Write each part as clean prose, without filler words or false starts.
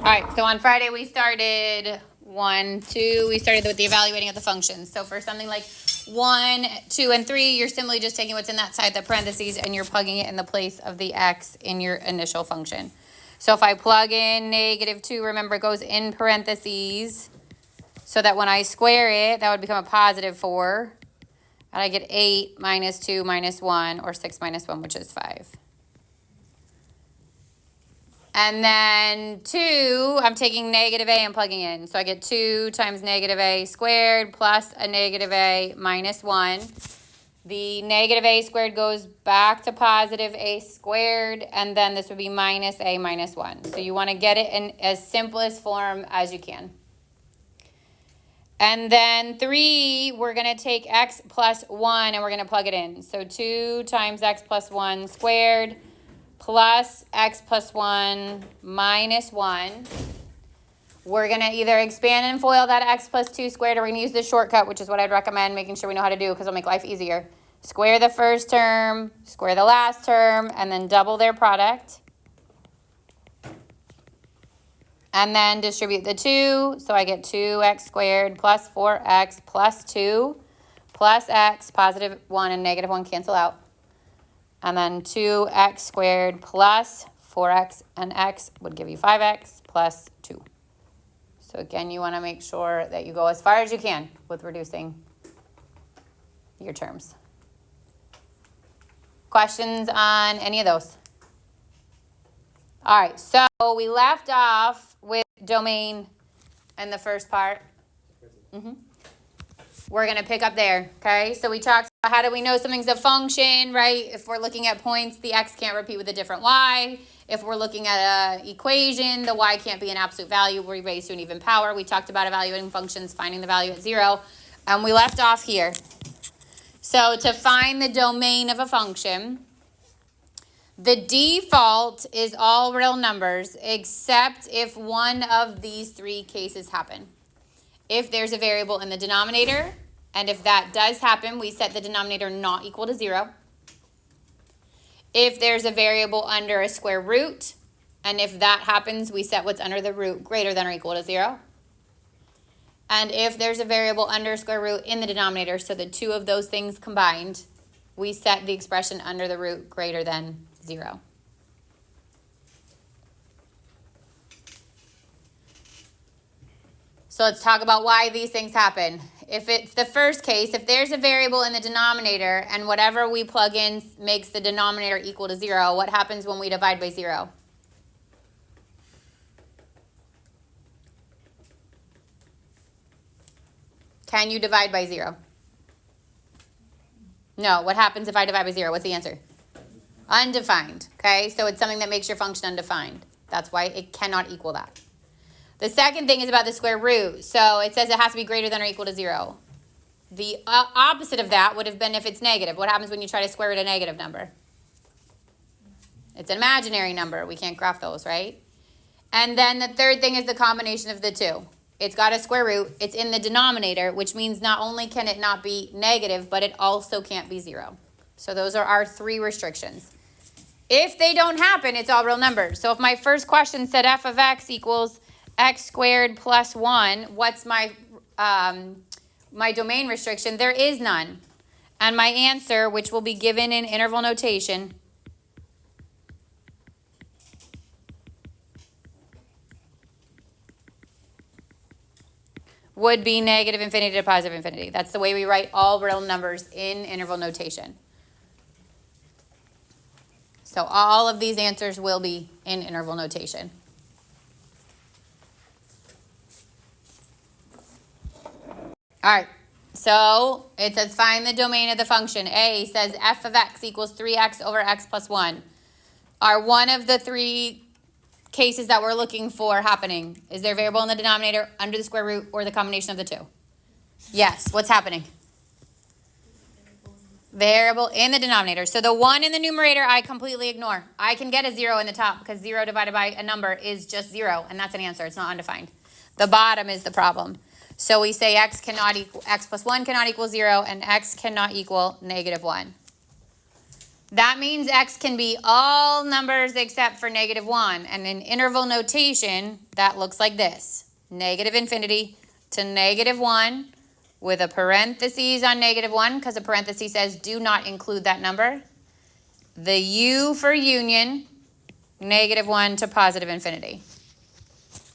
All right, so on Friday we started we started with the evaluating of the functions. So for something like 1, 2, and 3, you're simply just taking what's in that side, the parentheses, and you're plugging it in the place of the x in your initial function. So if I plug in -2, remember it goes in parentheses, so that when I square it, that would become a +4. And I get 8 minus 2 minus 1, or 6 minus 1, which is 5. And then 2, I'm taking -a and plugging in. So I get 2 times -a squared plus a -a minus 1. The -a squared goes back to +a squared, and then this would be -a minus 1. So you want to get it in as simplest form as you can. And then 3, we're going to take x plus 1 and we're going to plug it in. So 2 times x plus 1 squared plus x plus 1 minus 1. We're going to either expand and FOIL that x plus 2 squared, or we're going to use the shortcut, which is what I'd recommend, making sure we know how to do because it'll make life easier. Square the first term, square the last term, and then double their product. And then distribute the 2, so I get 2x squared plus 4x plus 2 plus x, +1 and -1 cancel out. And then 2x squared plus 4x and x would give you 5x plus 2. So again, you want to make sure that you go as far as you can with reducing your terms. Questions on any of those? All right, so we left off with domain in the first part. We're going to pick up there, okay? So we talked about how do we know something's a function, right? If we're looking at points, the x can't repeat with a different y. If we're looking at an equation, the y can't be an absolute value. We're raised to an even power. We talked about evaluating functions, finding the value at 0. And we left off here. So to find the domain of a function, the default is all real numbers except if one of these 3 cases happen. If there's a variable in the denominator, and if that does happen, we set the denominator not equal to 0. If there's a variable under a square root, and if that happens, we set what's under the root greater than or equal to 0. And if there's a variable under a square root in the denominator, so the 2 of those things combined, we set the expression under the root greater than 0. So let's talk about why these things happen. If it's the first case, if there's a variable in the denominator and whatever we plug in makes the denominator equal to 0, what happens when we divide by 0? Can you divide by 0? No. What happens if I divide by 0? What's the answer? Undefined. Okay, so it's something that makes your function undefined. That's why it cannot equal that. The second thing is about the square root. So it says it has to be greater than or equal to 0. The opposite of that would have been if it's negative. What happens when you try to square root a negative number? It's an imaginary number. We can't graph those, right? And then the third thing is the combination of the 2. It's got a square root. It's in the denominator, which means not only can it not be negative, but it also can't be 0. So those are our 3 restrictions. If they don't happen, it's all real numbers. So if my first question said f of x equals x squared plus 1, what's my domain restriction? There is none. And my answer, which will be given in interval notation, would be -infinity to +infinity. That's the way we write all real numbers in interval notation. So all of these answers will be in interval notation. All right, so it says find the domain of the function. A says f of x equals 3x over x plus 1. Are one of the 3 cases that we're looking for happening? Is there a variable in the denominator, under the square root, or the combination of the 2? Yes, what's happening? Variable in the denominator. So the 1 in the numerator, I completely ignore. I can get a 0 in the top because 0 divided by a number is just 0, and that's an answer. It's not undefined. The bottom is the problem. So we say x plus 1 cannot equal 0, and x cannot equal -1. That means x can be all numbers except for -1. And in interval notation, that looks like this. Negative infinity to -1 with a parentheses on -1 because a parenthesis says do not include that number. The u for union, -1 to positive infinity.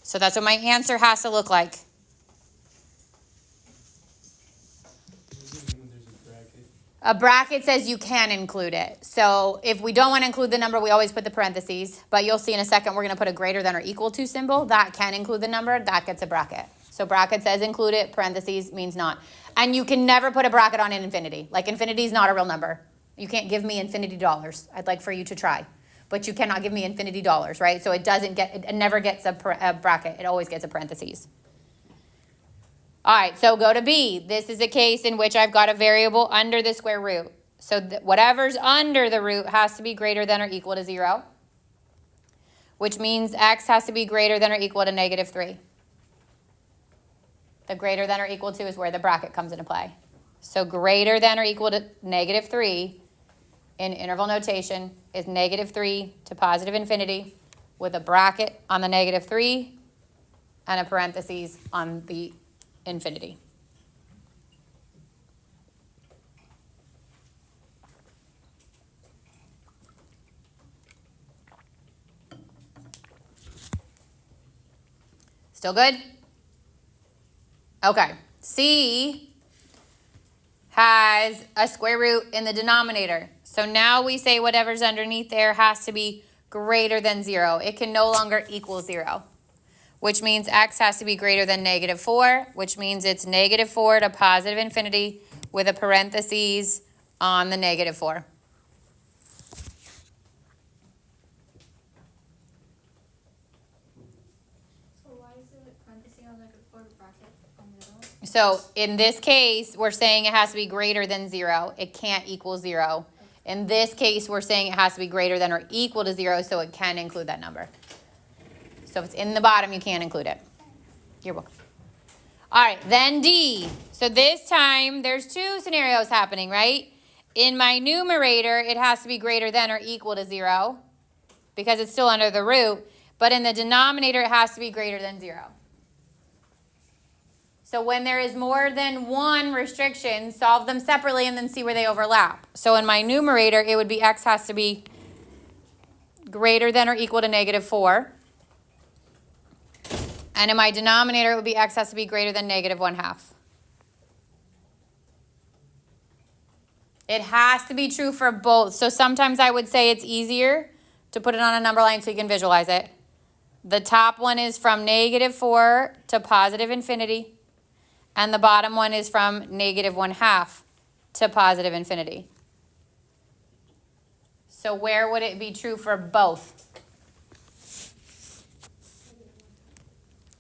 So that's what my answer has to look like. A bracket says you can include it. So if we don't want to include the number, we always put the parentheses. But you'll see in a second, we're going to put a greater than or equal to symbol. That can include the number. That gets a bracket. So bracket says include it. Parentheses means not. And you can never put a bracket on an infinity. Like infinity is not a real number. You can't give me infinity dollars. I'd like for you to try. But you cannot give me infinity dollars, right? So it never gets a bracket. It always gets a parentheses. All right, so go to B. This is a case in which I've got a variable under the square root. So whatever's under the root has to be greater than or equal to 0, which means x has to be greater than or equal to -3. The greater than or equal to is where the bracket comes into play. So greater than or equal to -3 in interval notation is -3 to positive infinity with a bracket on the -3 and a parentheses on the infinity. Still good? Okay. C has a square root in the denominator. So now we say whatever's underneath there has to be greater than 0. It can no longer equal 0. Which means x has to be greater than -4, which means it's -4 to positive infinity with a parentheses on the -4. So why is it parentheses on -4 bracket on the middle? So in this case, we're saying it has to be greater than 0. It can't equal 0. In this case, we're saying it has to be greater than or equal to 0, so it can include that number. So if it's in the bottom, you can't include it. You're welcome. All right, then D. So this time, there's two scenarios happening, right? In my numerator, it has to be greater than or equal to 0 because it's still under the root. But in the denominator, it has to be greater than 0. So when there is more than one restriction, solve them separately and then see where they overlap. So in my numerator, it would be x has to be greater than or equal to -4. And in my denominator, it would be x has to be greater than -1/2. It has to be true for both. So sometimes I would say it's easier to put it on a number line so you can visualize it. The top one is from -4 to positive infinity. And the bottom one is from -1/2 to positive infinity. So where would it be true for both?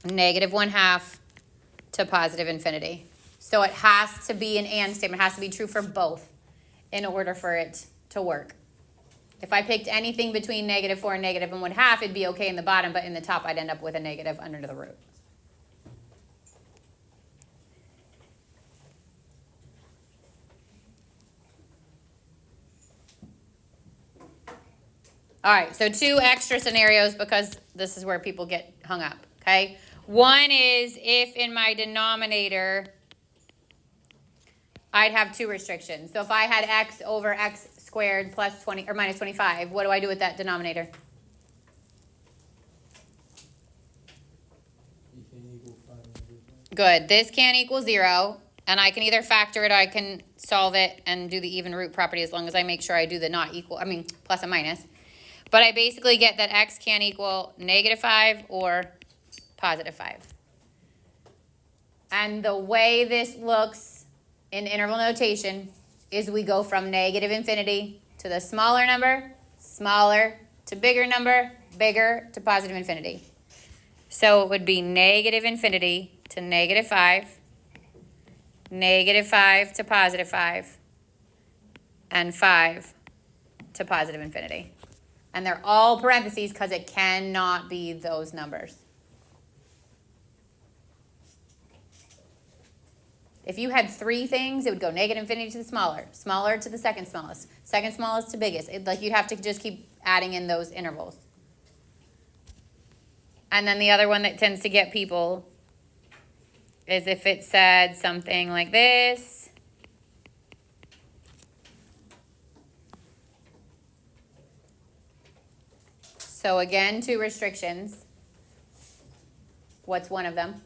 -1/2 to positive infinity. So it has to be an and statement. It has to be true for both in order for it to work. If I picked anything between -4 and -1/2, it'd be okay in the bottom, but in the top, I'd end up with a negative under the root. All right, so two extra scenarios because this is where people get hung up, okay? One is if in my denominator, I'd have two restrictions. So if I had x over x squared plus 20 or minus 25, what do I do with that denominator? Good. This can't equal 0, and I can either factor it or I can solve it and do the even root property as long as I make sure I do the not equal, plus and minus. But I basically get that x can't equal -5 or +5. And the way this looks in interval notation is we go from -infinity to the smaller number, smaller to bigger number, bigger to positive infinity. So it would be -infinity to -5, -5 to +5, and 5 to positive infinity. And they're all parentheses because it cannot be those numbers. If you had 3 things, it would go negative infinity to the smaller, smaller to the second smallest to biggest. Like you'd have to just keep adding in those intervals. And then the other one that tends to get people is if it said something like this. So again, 2 restrictions. What's one of them?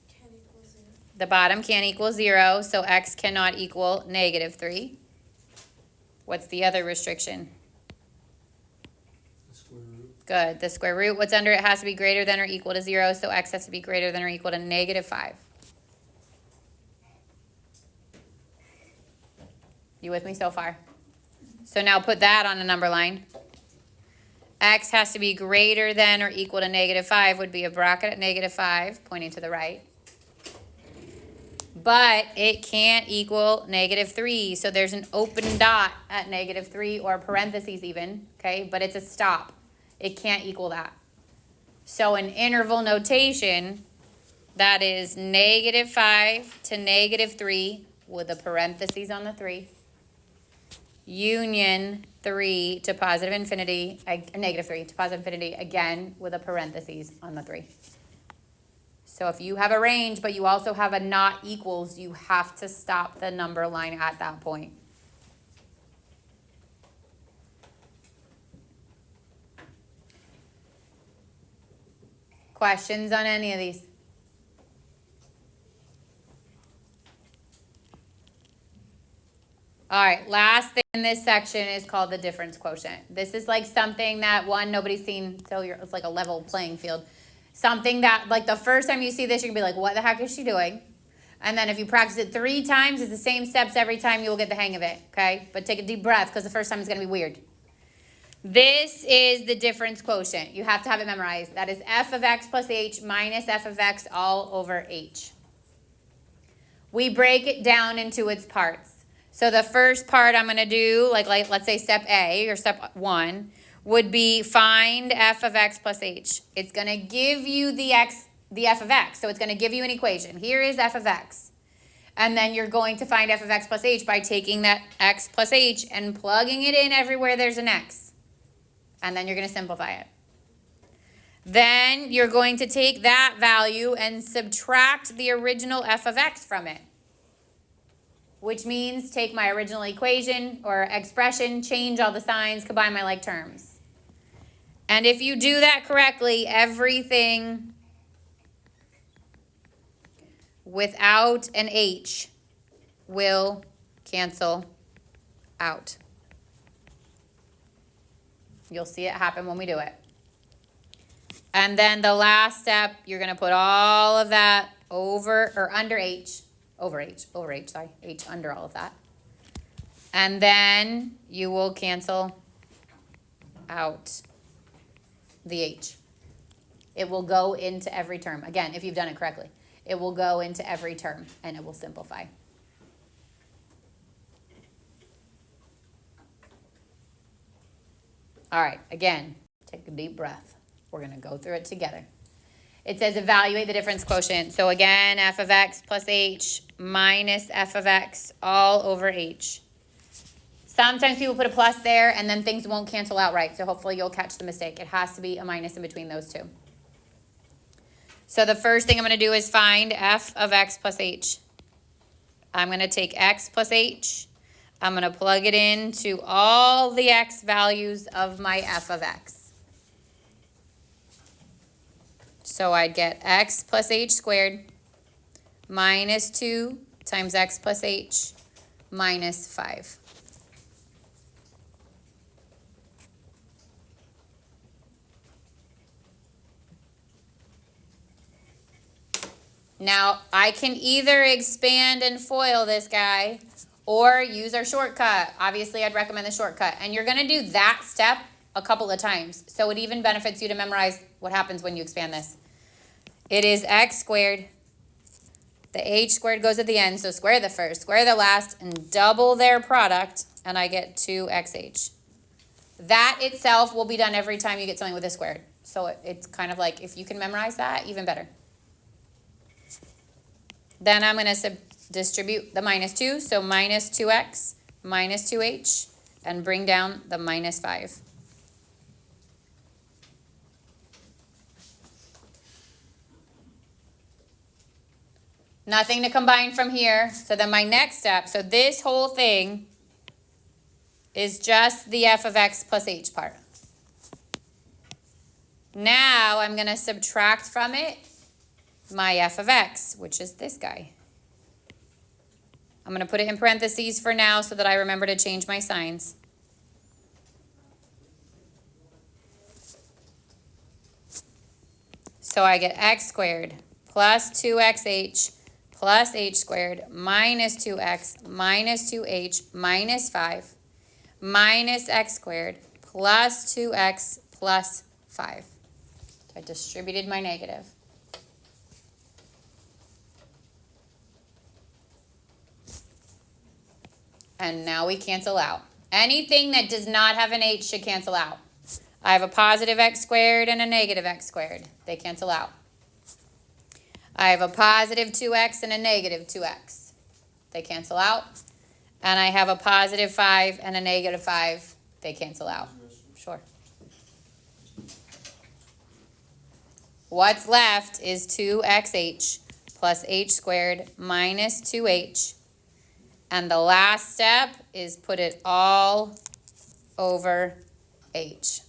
Can't equal 0. The bottom can't equal 0, so x cannot equal negative 3. What's the other restriction? The square root. Good. The square root, what's under it has to be greater than or equal to 0, so x has to be greater than or equal to negative 5. You with me so far? So now put that on a number line. X has to be greater than or equal to negative 5 would be a bracket at negative 5, pointing to the right. But it can't equal negative 3, so there's an open dot at negative 3 or parentheses even, okay? But it's a stop. It can't equal that. So in interval notation, that is negative 5 to negative 3 with a parentheses on the 3. Union 3 to positive infinity, negative 3 to positive infinity, again with a parentheses on the 3. So if you have a range, but you also have a not equals, you have to stop the number line at that point. Questions on any of these? All right, last thing in this section is called the difference quotient. This is like something that, one, nobody's seen, so it's like a level playing field. Something that, like the first time you see this, you're going to be like, what the heck is she doing? And then if you practice it 3 times, it's the same steps every time, you'll get the hang of it, okay? But take a deep breath because the first time is going to be weird. This is the difference quotient. You have to have it memorized. That is f of x plus h minus f of x all over h. We break it down into its parts. So the first part I'm going to do, like let's say step A or step 1, would be find f of x plus h. It's going to give you the f of x. So it's going to give you an equation. Here is f of x. And then you're going to find f of x plus h by taking that x plus h and plugging it in everywhere there's an x. And then you're going to simplify it. Then you're going to take that value and subtract the original f of x from it. Which means take my original equation or expression, change all the signs, combine my like terms. And if you do that correctly, everything without an h will cancel out. You'll see it happen when we do it. And then the last step, you're going to put all of that over or under h. Over h, sorry, h under all of that. And then you will cancel out the h. It will go into every term. Again, if you've done it correctly, it will go into every term and it will simplify. All right, again, take a deep breath. We're going to go through it together. It says evaluate the difference quotient. So again, f of x plus h minus f of x all over h. Sometimes people put a plus there and then things won't cancel out right. So hopefully you'll catch the mistake. It has to be a minus in between those two. So the first thing I'm going to do is find f of x plus h. I'm going to take x plus h. I'm going to plug it into all the x values of my f of x. So I'd get x plus h squared minus 2 times x plus h minus 5. Now, I can either expand and FOIL this guy or use our shortcut. Obviously, I'd recommend the shortcut. And you're going to do that step a couple of times. So it even benefits you to memorize what happens when you expand this. It is x squared. The h squared goes at the end, so square the first, square the last, and double their product, and I get 2xh. That itself will be done every time you get something with a squared. So it's kind of like, if you can memorize that, even better. Then I'm going to distribute the minus 2. So minus 2x minus 2h, and bring down the minus 5. Nothing to combine from here. So then my next step, so this whole thing is just the f of x plus h part. Now I'm going to subtract from it my f of x, which is this guy. I'm going to put it in parentheses for now so that I remember to change my signs. So I get x squared plus 2xh plus h squared minus 2x minus 2h minus 5 minus x squared plus 2x plus 5. So I distributed my negative. And now we cancel out. Anything that does not have an h should cancel out. I have a positive x squared and a negative x squared. They cancel out. I have a positive 2x and a negative 2x. They cancel out. And I have a positive 5 and a negative 5. They cancel out. Sure. What's left is 2xh plus h squared minus 2h. And the last step is put it all over h.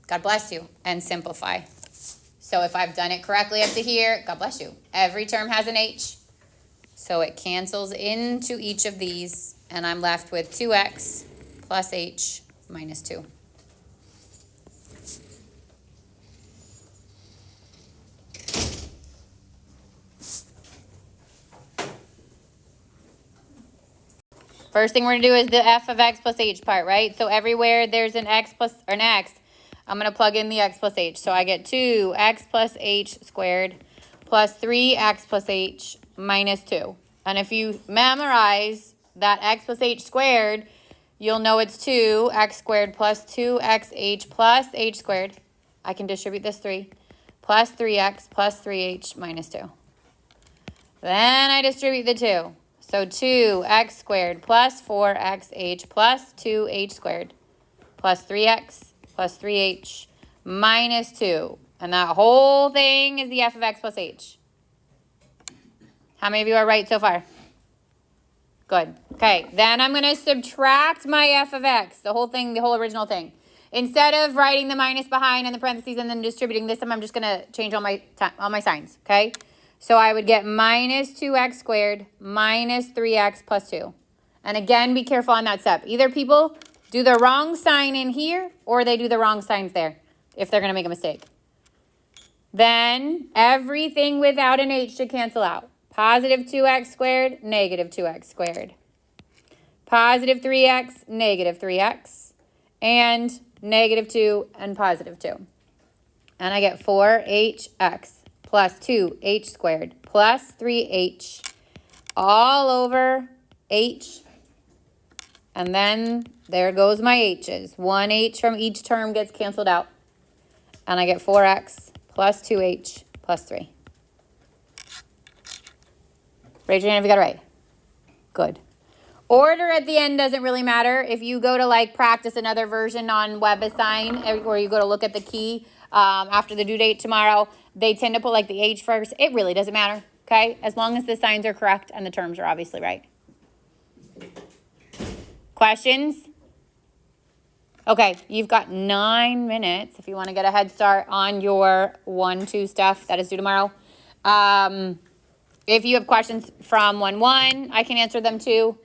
God bless you, and simplify. So if I've done it correctly up to here, God bless you. Every term has an h. So it cancels into each of these, and I'm left with 2x plus h minus 2. First thing we're going to do is the f of x plus h part, right? So everywhere there's an x plus, or an x, I'm going to plug in the x plus h. So I get 2x plus h squared plus 3x plus h minus 2. And if you memorize that x plus h squared, you'll know it's 2x squared plus 2xh plus h squared. I can distribute this 3 plus 3x plus 3h minus 2. Then I distribute the 2. So 2x squared plus 4xh plus 2h squared plus 3x plus 3h minus 2. And that whole thing is the f of x plus h. How many of you are right so far? Good. Okay, then I'm going to subtract my f of x, the whole thing, the whole original thing. Instead of writing the minus behind and the parentheses and then distributing this time, I'm just going to change all my signs, okay? So I would get minus 2x squared minus 3x plus 2. And again, be careful on that step. Either people do the wrong sign in here or they do the wrong signs there if they're going to make a mistake. Then everything without an h should cancel out. Positive 2x squared, negative 2x squared. Positive 3x, negative 3x. And negative 2 and positive 2. And I get 4hx plus 2h squared plus 3h all over h. And then there goes my h's. One h from each term gets canceled out. And I get 4x plus 2h plus 3. Raise your hand if you got it right. Good. Order at the end doesn't really matter. If you go to like practice another version on WebAssign, or you go to look at the key after the due date tomorrow, they tend to put like the h first. It really doesn't matter, okay? As long as the signs are correct and the terms are obviously right. Questions? Okay, you've got 9 minutes if you want to get a head start on your 1-2 stuff that is due tomorrow. If you have questions from 1-1, I can answer them too.